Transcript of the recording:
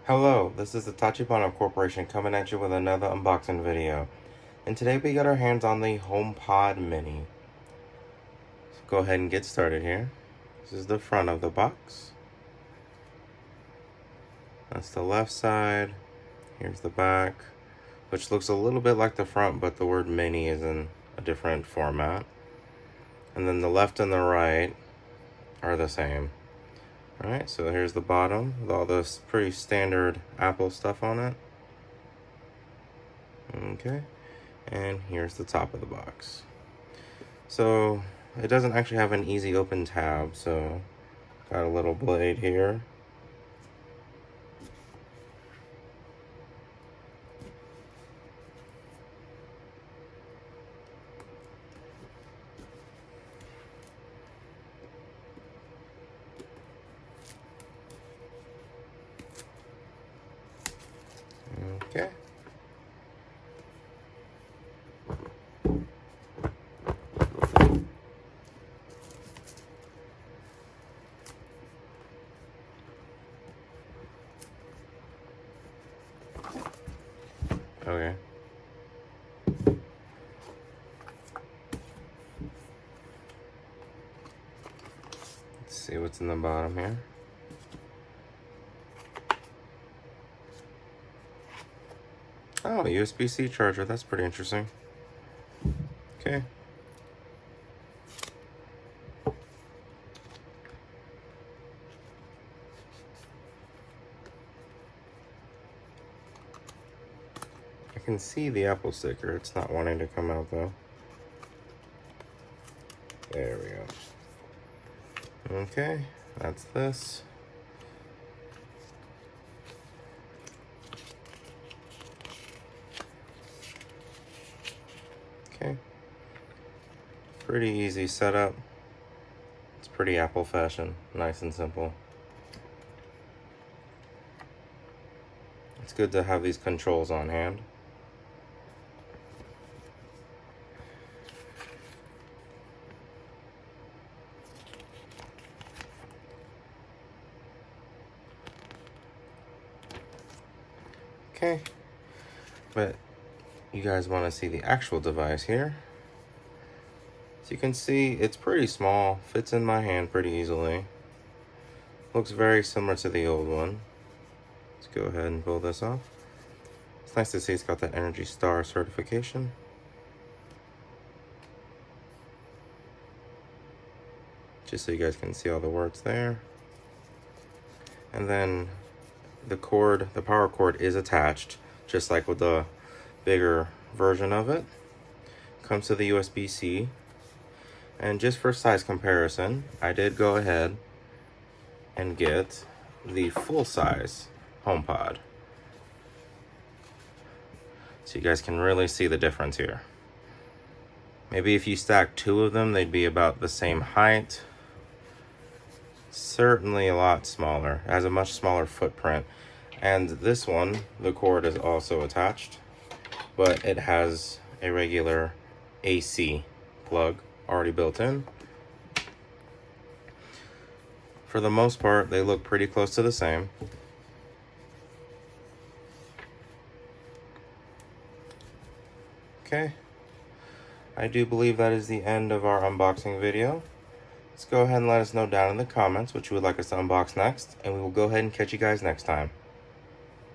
Hello, this is the Tachibana Corporation coming at you with another unboxing video. And today we got our hands on the HomePod Mini. So go ahead and get started here. This is the front of the box. That's the left side. Here's the back, which looks a little bit like the front, but the word mini is in a different format. And then the left and the right are the same. Alright, so here's the bottom with all this pretty standard Apple stuff on it. Okay, and here's the top of the box. So it doesn't actually have an easy open tab, so got a little blade here. Okay. Okay. Let's see what's in the bottom here. Oh, a USB-C charger. That's pretty interesting. Okay. I can see the Apple sticker. It's not wanting to come out though. There we go. Okay, that's this. Okay. Pretty easy setup. It's pretty Apple fashion. Nice and simple. It's good to have these controls on hand. Okay, but you guys want to see the actual device here. So you can see it's pretty small, fits in my hand pretty easily. Looks very similar to the old one. Let's go ahead and pull this off. It's nice to see it's got that Energy Star certification. Just so you guys can see all the words there. And then the cord, the power cord is attached, just like with the bigger version of it. Comes to the USB-C. And just for size comparison, I did go ahead and get the full-size HomePod. So you guys can really see the difference here. Maybe if you stack two of them, they'd be about the same height. Certainly a lot smaller. It has a much smaller footprint. And this one, the cord is also attached, but it has a regular AC plug already built in. For the most part, they look pretty close to the same. Okay, I do believe that is the end of our unboxing video. Let's go ahead and let us know down in the comments what you would like us to unbox next, and we will go ahead and catch you guys next time.